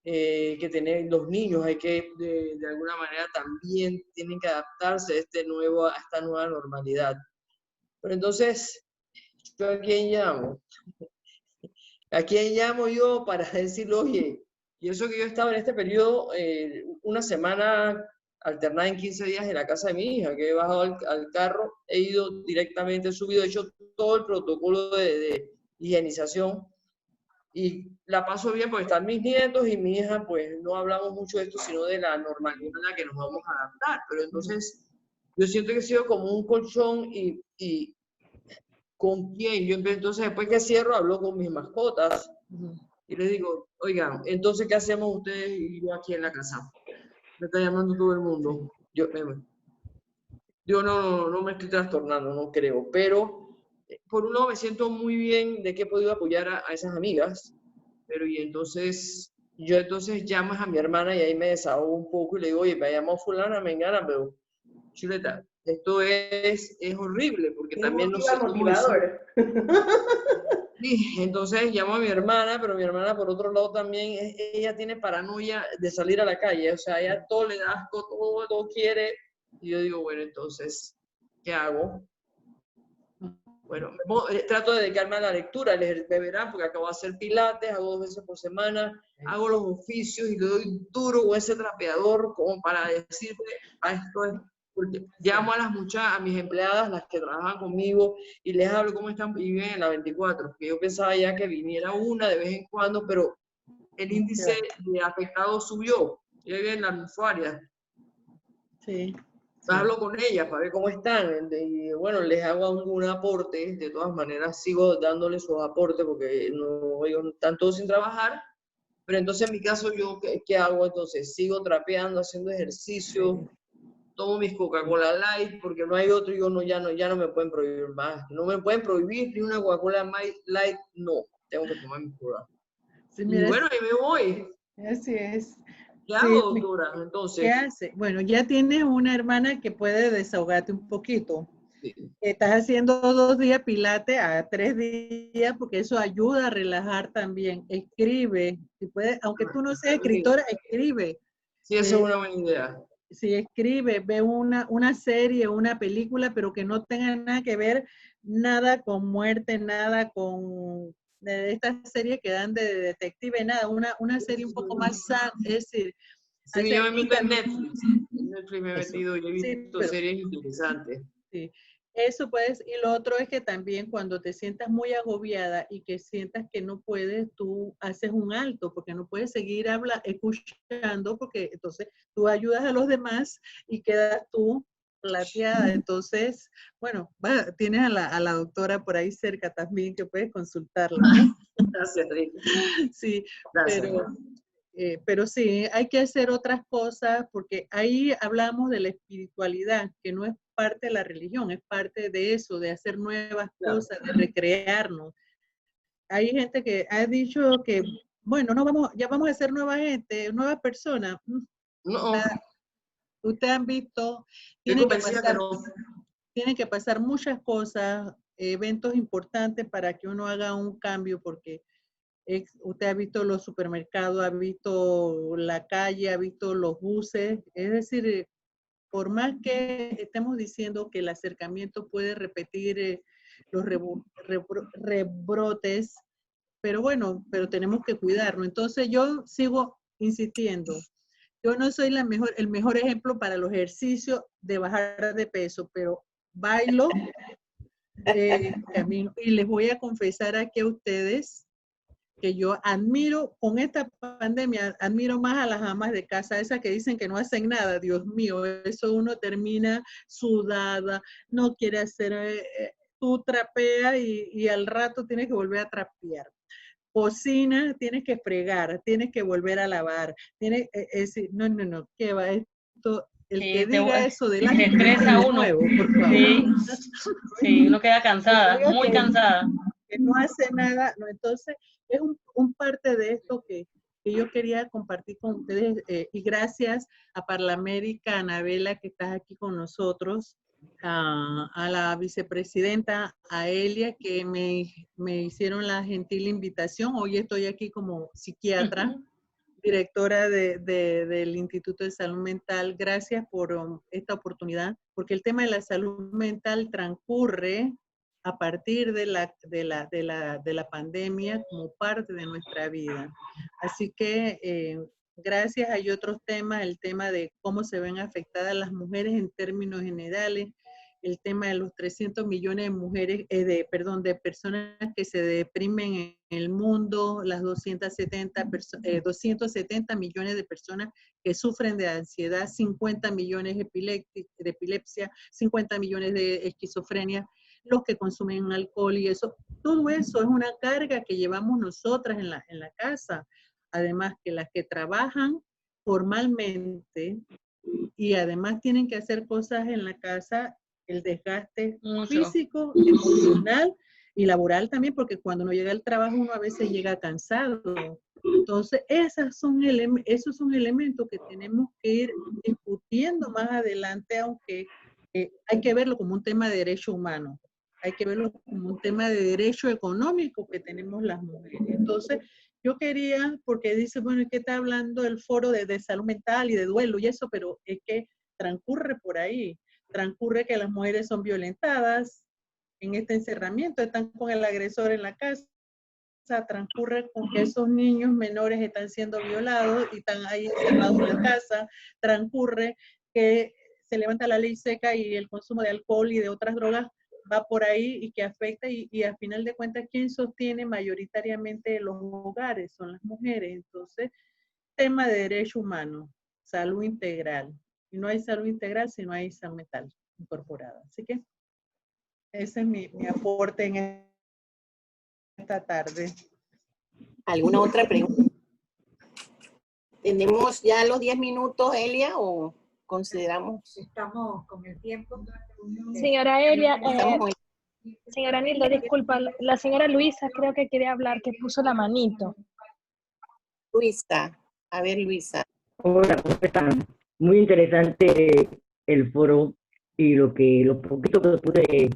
Que tener los niños, hay que de alguna manera también tienen que adaptarse a esta nueva normalidad. Pero entonces, ¿yo a quién llamo? ¿A quién llamo yo para decirle, oye, y eso que yo he estado en este periodo, una semana alternada en 15 días en la casa de mi hija, que he bajado al carro, he ido directamente, he subido, he hecho todo el protocolo de higienización, y la paso bien porque están mis nietos y mi hija, pues no hablamos mucho de esto, sino de la normalidad a la que nos vamos a adaptar. Pero entonces, yo siento que he sido como un colchón y ¿con quién? Yo entonces, después que cierro, hablo con mis mascotas y les digo, oigan, entonces, ¿qué hacemos ustedes y yo aquí en la casa? Me está llamando todo el mundo. Yo no me estoy trastornando, no creo, pero por un lado me siento muy bien de que he podido apoyar a esas amigas, pero y entonces, yo entonces llamas a mi hermana y ahí me desahogo un poco y le digo, oye, me llamó fulana, mengana, pero chuleta, esto es horrible, porque también no sé cómo decir. Motivador. Sí, entonces llamo a mi hermana, pero mi hermana por otro lado también, ella tiene paranoia de salir a la calle, o sea, ella todo le da asco, todo quiere, y yo digo, bueno, entonces, ¿qué hago? Bueno, trato de dedicarme a la lectura, me verán, porque acabo de hacer pilates, hago 2 veces por semana, hago los oficios y le doy duro con ese trapeador como para decirle, a esto es, porque llamo a las muchachas, a mis empleadas, las que trabajan conmigo, y les hablo cómo están y viven en la 24, que yo pensaba ya que viniera una de vez en cuando, pero el índice de afectados subió. Y ahí ven las usuarias. Sí. Hablo con ellas para ver cómo están. Y bueno, les hago algún aporte. De todas maneras, sigo dándoles sus aportes porque no, ellos están todos sin trabajar. Pero entonces, en mi caso, ¿yo qué hago? Entonces, sigo trapeando, haciendo ejercicio, tomo mis Coca-Cola Light, porque no hay otro, ya no me pueden prohibir más. No me pueden prohibir ni una Coca-Cola Light, no. Tengo que tomar mi Coca. Sí, Y mira, bueno, ahí me voy. así es. ¿Qué Sí, hago, doctora? ¿qué Entonces, hace? Bueno, ya tienes una hermana que puede desahogarte un poquito. sí. Estás haciendo 2 días pilates a 3 días porque eso ayuda a relajar también. Escribe, si puedes, aunque tú no seas escritora, escribe. Sí, esa es una buena idea. Si escribe, ve una serie, una película, pero que no tenga nada que ver, nada con muerte, nada con de estas series que dan de detective, nada, una serie un poco más sana, es decir, Sí, yo me y meto en también Netflix. En Netflix me he eso, metido y he sí, visto pero series interesantes. sí. Eso pues, y lo otro es que también cuando te sientas muy agobiada y que sientas que no puedes, tú haces un alto, porque no puedes seguir escuchando, porque entonces tú ayudas a los demás y quedas tú plateada. Entonces, bueno, tienes a la doctora por ahí cerca también que puedes consultarla, ¿no? Gracias, Rick. Sí, Gracias. pero sí, hay que hacer otras cosas porque ahí hablamos de la espiritualidad, que no es parte de la religión, es parte de eso, de hacer nuevas Claro. cosas, de recrearnos. Hay gente que ha dicho que, bueno, ya vamos a ser nueva gente, nuevas personas. No, Ustedes han visto, estoy convencida que no. tienen que pasar muchas cosas, eventos importantes para que uno haga un cambio, porque usted ha visto los supermercados, ha visto la calle, ha visto los buses, es decir, por más que estemos diciendo que el acercamiento puede repetir los rebrotes, pero bueno, pero tenemos que cuidarnos. Entonces yo sigo insistiendo, yo no soy el mejor ejemplo para los ejercicios de bajar de peso, pero bailo, camino, y les voy a confesar aquí a ustedes que yo admiro, con esta pandemia, admiro más a las amas de casa, esas que dicen que no hacen nada. Dios mío, eso uno termina sudada, no quiere hacer, tú trapeas y al rato tienes que volver a trapear. Cocina, tienes que fregar, tienes que volver a lavar, es decir, no, ¿qué va esto? El que diga eso de la se estresa de uno. nuevo, por favor. Sí, sí, uno queda cansada, muy que, cansada. que no hace nada, no, entonces es un parte de esto que yo quería compartir con ustedes y gracias a Parlamérica, Anabela, que estás aquí con nosotros, a la vicepresidenta, a Elia, que me hicieron la gentil invitación. Hoy estoy aquí como psiquiatra, directora del Instituto de Salud Mental. Gracias por esta oportunidad, porque el tema de la salud mental transcurre a partir de la pandemia como parte de nuestra vida. Así que gracias. Hay otros temas, el tema de cómo se ven afectadas las mujeres en términos generales, el tema de los 300 millones de mujeres, de personas que se deprimen en el mundo, las 270 millones de personas que sufren de ansiedad, 50 millones de epilepsia, 50 millones de esquizofrenia, los que consumen alcohol y eso. Todo eso es una carga que llevamos nosotras en la casa. Además que las que trabajan formalmente y además tienen que hacer cosas en la casa, el desgaste físico, emocional y laboral también, porque cuando uno llega al trabajo uno a veces llega cansado. Entonces, esos son elementos que tenemos que ir discutiendo más adelante, aunque hay que verlo como un tema de derecho humano, hay que verlo como un tema de derecho económico que tenemos las mujeres. Entonces, yo quería, porque dice, bueno, ¿qué está hablando el foro de salud mental y de duelo y eso? Pero es que transcurre por ahí, transcurre que las mujeres son violentadas en este encerramiento, están con el agresor en la casa, transcurre con que esos niños menores están siendo violados y están ahí encerrados en la casa, transcurre que se levanta la ley seca y el consumo de alcohol y de otras drogas va por ahí y que afecta y al final de cuentas, ¿quién sostiene mayoritariamente los hogares? Son las mujeres. Entonces, tema de derecho humano, salud integral. Y no hay salud integral si no hay salud mental incorporada. Así que ese es mi aporte en esta tarde. ¿Alguna otra pregunta? ¿Tenemos ya los 10 minutos, Elia, o consideramos? Estamos con el tiempo. Señora Elia, Estamos señora Nilda, disculpa, la señora Luisa creo que quiere hablar, que puso la manito. Luisa. A ver, Luisa. Hola, ¿cómo están? Muy interesante el foro y lo poquito que pude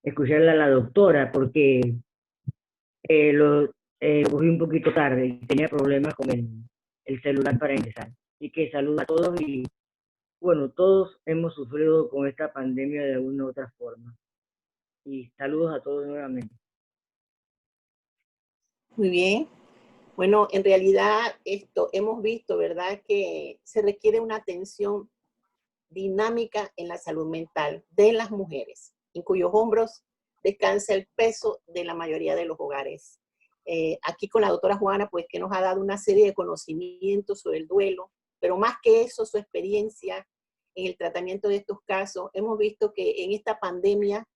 escucharle a la doctora, porque lo cogí un poquito tarde y tenía problemas con el celular para ingresar. Así que saludo a todos y bueno, todos hemos sufrido con esta pandemia de una u otra forma. Y saludos a todos nuevamente. Muy bien. Bueno, en realidad hemos visto, ¿verdad?, que se requiere una atención dinámica en la salud mental de las mujeres, en cuyos hombros descansa el peso de la mayoría de los hogares. Aquí con la doctora Juana, pues que nos ha dado una serie de conocimientos sobre el duelo, pero más que eso, su experiencia en el tratamiento de estos casos. Hemos visto que en esta pandemia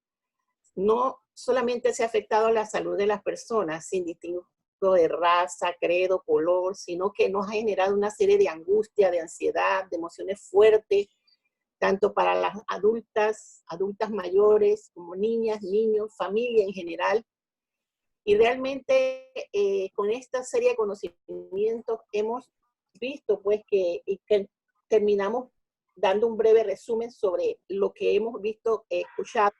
no solamente se ha afectado la salud de las personas sin distingo de raza, credo, color, sino que nos ha generado una serie de angustia, de ansiedad, de emociones fuertes, tanto para las adultas mayores, como niñas, niños, familia en general. Y realmente con esta serie de conocimientos hemos visto pues que terminamos dando un breve resumen sobre lo que hemos visto, escuchado,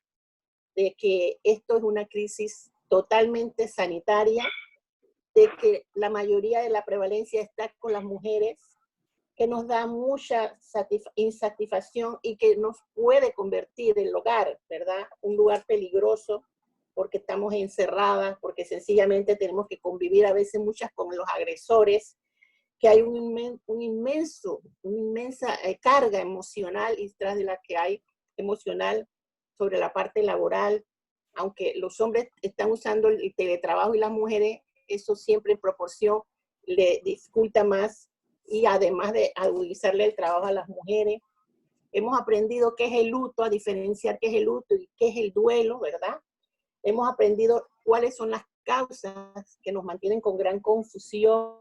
de que esto es una crisis totalmente sanitaria, de que la mayoría de la prevalencia está con las mujeres, que nos da mucha insatisfacción y que nos puede convertir el hogar, ¿verdad?, un lugar peligroso, porque estamos encerradas, porque sencillamente tenemos que convivir a veces muchas con los agresores, que hay una inmensa carga emocional y tras de la que hay emocional sobre la parte laboral, aunque los hombres están usando el teletrabajo y las mujeres, eso siempre en proporción le dificulta más y además de agudizarle el trabajo a las mujeres. Hemos aprendido qué es el luto, a diferenciar qué es el luto y qué es el duelo, ¿verdad? Hemos aprendido cuáles son las causas que nos mantienen con gran confusión,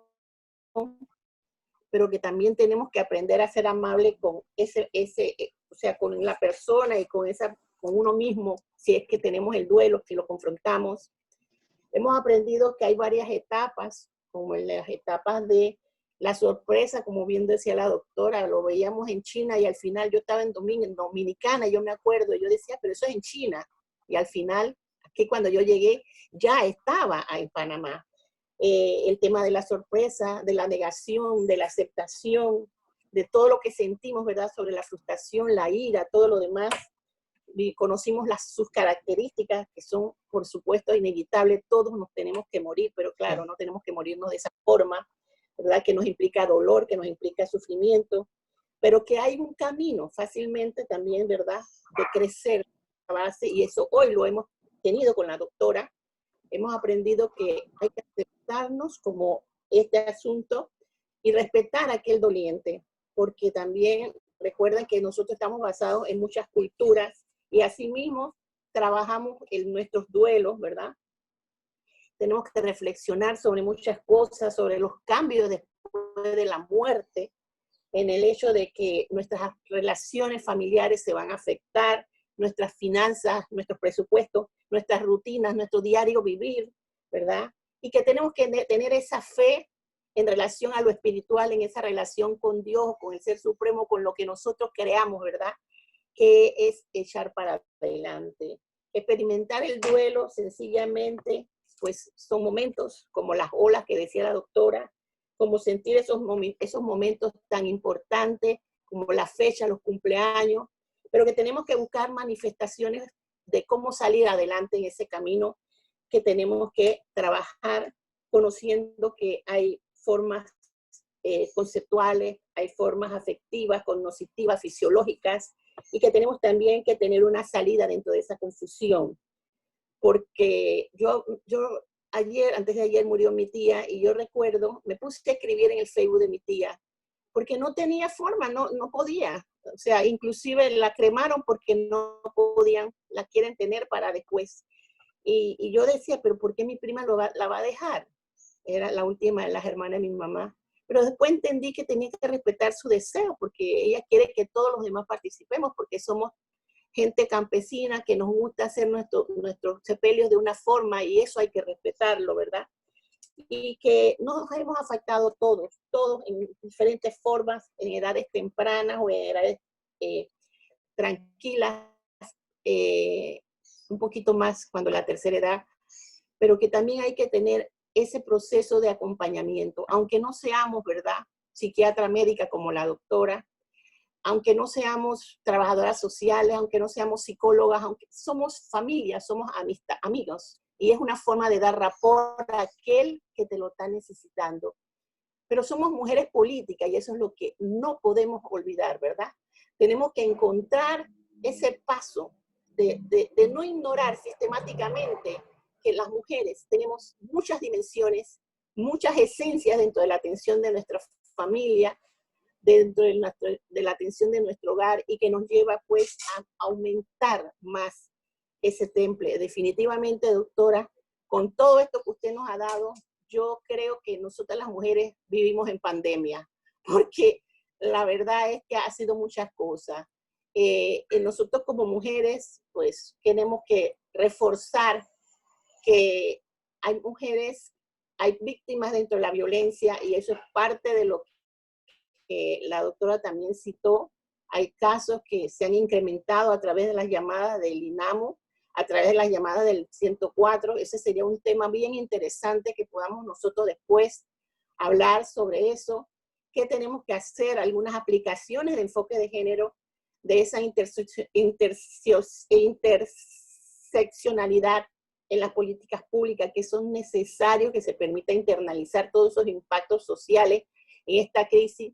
pero que también tenemos que aprender a ser amable con o sea, con la persona y con uno mismo, si es que tenemos el duelo, si lo confrontamos. Hemos aprendido que hay varias etapas, como en las etapas de la sorpresa, como bien decía la doctora, lo veíamos en China y al final yo estaba en Dominicana, yo me acuerdo, yo decía, pero eso es en China. Y al final, aquí cuando yo llegué, ya estaba en Panamá. El tema de la sorpresa, de la negación, de la aceptación, de todo lo que sentimos, ¿verdad?, sobre la frustración, la ira, todo lo demás. Y conocimos sus características, que son, por supuesto, inevitables. Todos nos tenemos que morir, pero claro, no tenemos que morirnos de esa forma, ¿verdad?, que nos implica dolor, que nos implica sufrimiento, pero que hay un camino fácilmente también, ¿verdad?, de crecer a base, y eso hoy lo hemos tenido con la doctora. Hemos aprendido que hay que aceptarnos como este asunto y respetar a aquel doliente, porque también recuerden que nosotros estamos basados en muchas culturas y asimismo trabajamos en nuestros duelos, ¿verdad? Tenemos que reflexionar sobre muchas cosas, sobre los cambios después de la muerte, en el hecho de que nuestras relaciones familiares se van a afectar, nuestras finanzas, nuestros presupuestos, nuestras rutinas, nuestro diario vivir, ¿verdad? Y que tenemos que tener esa fe en relación a lo espiritual, en esa relación con Dios, con el Ser Supremo, con lo que nosotros creamos, ¿verdad?, que es echar para adelante. Experimentar el duelo, sencillamente, pues son momentos como las olas que decía la doctora, como sentir esos momentos tan importantes, como la fecha, los cumpleaños, pero que tenemos que buscar manifestaciones de cómo salir adelante en ese camino, que tenemos que trabajar conociendo que hay formas conceptuales, hay formas afectivas, cognitivas, fisiológicas, y que tenemos también que tener una salida dentro de esa confusión. porque antes de ayer murió mi tía y yo recuerdo, me puse a escribir en el Facebook de mi tía, porque no tenía forma, no podía. O sea, inclusive la cremaron porque no podían, la quieren tener para después. Y yo decía, pero ¿por qué mi prima la va a dejar? Era la última de las hermanas de mi mamá. Pero después entendí que tenía que respetar su deseo, porque ella quiere que todos los demás participemos, porque somos gente campesina que nos gusta hacer nuestros sepelios de una forma y eso hay que respetarlo, ¿verdad? Y que nos hemos afectado todos en diferentes formas, en edades tempranas o en edades tranquilas, un poquito más cuando la tercera edad, pero que también hay que tener ese proceso de acompañamiento, aunque no seamos, ¿verdad?, psiquiatra médica como la doctora, aunque no seamos trabajadoras sociales, aunque no seamos psicólogas, aunque somos familia, somos amigos, y es una forma de dar rapport a aquel que te lo está necesitando. Pero somos mujeres políticas y eso es lo que no podemos olvidar, ¿verdad? Tenemos que encontrar ese paso de no ignorar sistemáticamente que las mujeres tenemos muchas dimensiones, muchas esencias dentro de la atención de nuestra familia, dentro de la atención de nuestro hogar y que nos lleva pues a aumentar más ese temple. Definitivamente, doctora, con todo esto que usted nos ha dado, yo creo que nosotras las mujeres vivimos en pandemia, porque la verdad es que ha sido muchas cosas. Nosotros como mujeres, pues tenemos que reforzar que hay mujeres, hay víctimas dentro de la violencia y eso es parte de lo que la doctora también citó. Hay casos que se han incrementado a través de las llamadas del INAMO, a través de las llamadas del 104. Ese sería un tema bien interesante que podamos nosotros después hablar sobre eso. ¿Qué tenemos que hacer? Algunas aplicaciones de enfoque de género, de esa interseccionalidad en las políticas públicas que son necesarios, que se permita internalizar todos esos impactos sociales en esta crisis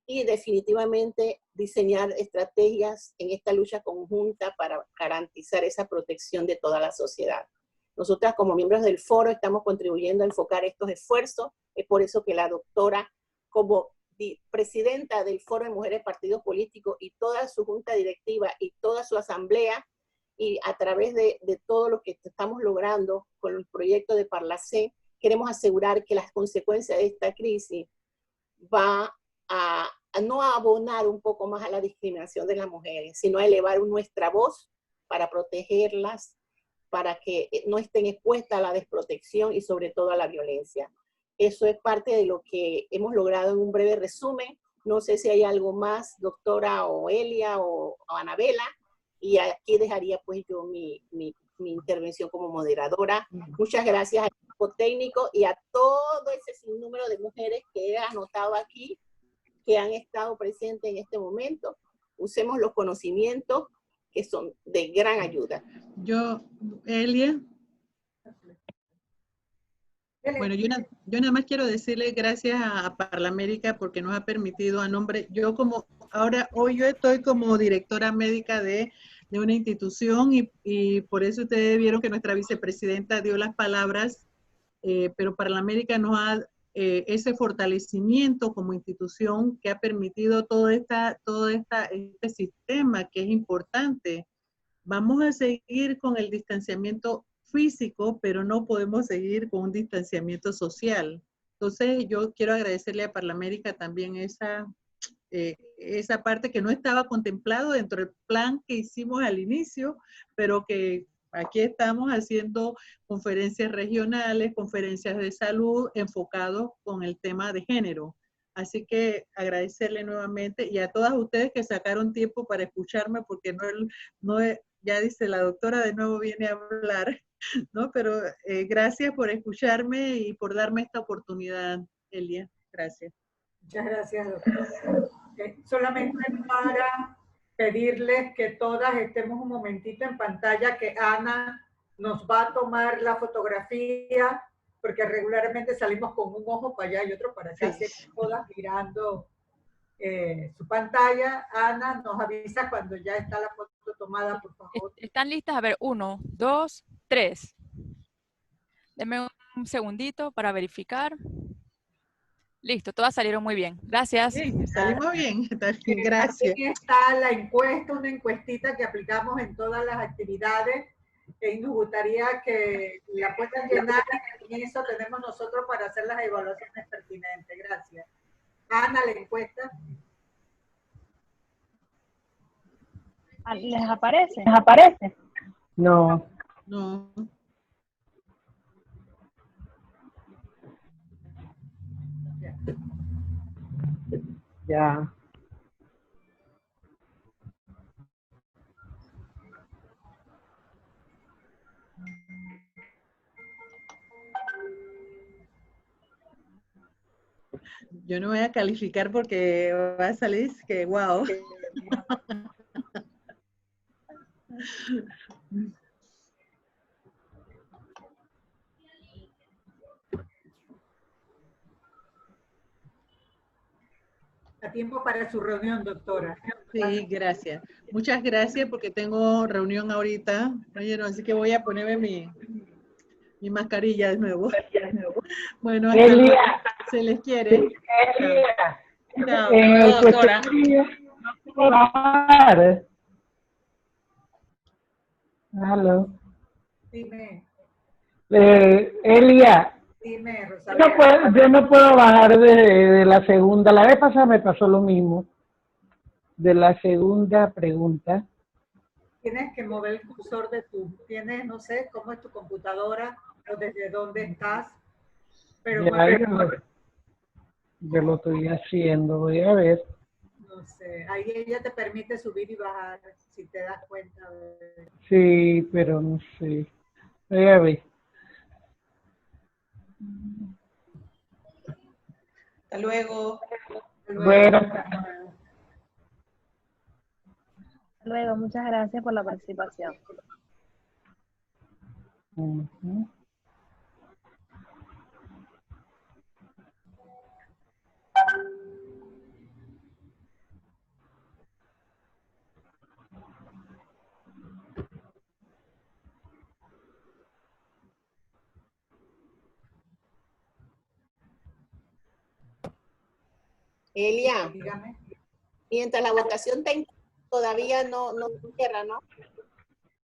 y definitivamente diseñar estrategias en esta lucha conjunta para garantizar esa protección de toda la sociedad. Nosotras como miembros del foro estamos contribuyendo a enfocar estos esfuerzos, es por eso que la doctora como presidenta del Foro de Mujeres Partidos Políticos y toda su junta directiva y toda su asamblea y a través de todo lo que estamos logrando con el proyecto de Parlacé, queremos asegurar que las consecuencias de esta crisis va a no abonar un poco más a la discriminación de las mujeres, sino a elevar nuestra voz para protegerlas, para que no estén expuestas a la desprotección y sobre todo a la violencia. Eso es parte de lo que hemos logrado en un breve resumen. No sé si hay algo más, doctora o Elia o Anabela, y aquí dejaría pues yo mi intervención como moderadora. Muchas gracias al equipo técnico y a todo ese sinnúmero de mujeres que he anotado aquí, que han estado presentes en este momento. Usemos los conocimientos que son de gran ayuda. Elia. Bueno, yo nada más quiero decirle gracias a Parlamérica porque nos ha permitido a nombre, hoy yo estoy como directora médica de una institución y por eso ustedes vieron que nuestra vicepresidenta dio las palabras, pero Parlamérica nos ha ese fortalecimiento como institución que ha permitido todo este sistema que es importante. Vamos a seguir con el distanciamiento físico, pero no podemos seguir con un distanciamiento social. Entonces, yo quiero agradecerle a Parlamérica también esa parte que no estaba contemplado dentro del plan que hicimos al inicio, pero que aquí estamos haciendo conferencias regionales, conferencias de salud enfocados con el tema de género. Así que agradecerle nuevamente y a todas ustedes que sacaron tiempo para escucharme, porque ya dice la doctora, de nuevo viene a hablar, ¿no? Pero gracias por escucharme y por darme esta oportunidad, Elia. Gracias. Muchas gracias, doctora. Solamente para pedirles que todas estemos un momentito en pantalla, que Ana nos va a tomar la fotografía, porque regularmente salimos con un ojo para allá y otro para acá, sí. Todas mirando su pantalla. Ana, nos avisa cuando ya está la foto tomada, por favor. ¿Están listas? A ver, 1, 2, 3. 3. Deme un segundito para verificar. Listo, todas salieron muy bien. Gracias. Sí, salimos bien. Está bien, gracias. También está la encuesta, una encuestita que aplicamos en todas las actividades. Y nos gustaría que la puedan llenar y en eso tenemos nosotros para hacer las evaluaciones pertinentes. Gracias. Ana, la encuesta. ¿Les aparece? ¿Les aparece? No. No. Ya. Yo no voy a calificar porque va a salir que wow. A tiempo para su reunión, doctora. Sí, gracias. Muchas gracias porque tengo reunión ahorita. Oye, no, así que voy a ponerme mi mascarilla de nuevo. Bueno, hasta luego. Se les quiere. Chao. En doctora. Aló. Dime, Elia, dime, Rosalía. yo no puedo bajar de la segunda. La vez pasada me pasó lo mismo. De la segunda pregunta. Tienes que mover el cursor de tienes, no sé, cómo es tu computadora o desde dónde estás. Pero Ya, yo lo estoy haciendo, voy a ver. no sé, ahí ella te permite subir y bajar, si te das cuenta. Sí, pero no sé. Voy a ver. Hasta luego. Bueno. Luego, muchas gracias por la participación. Ujú. Elia, Dígame. mientras la votación todavía no cierra, ¿no?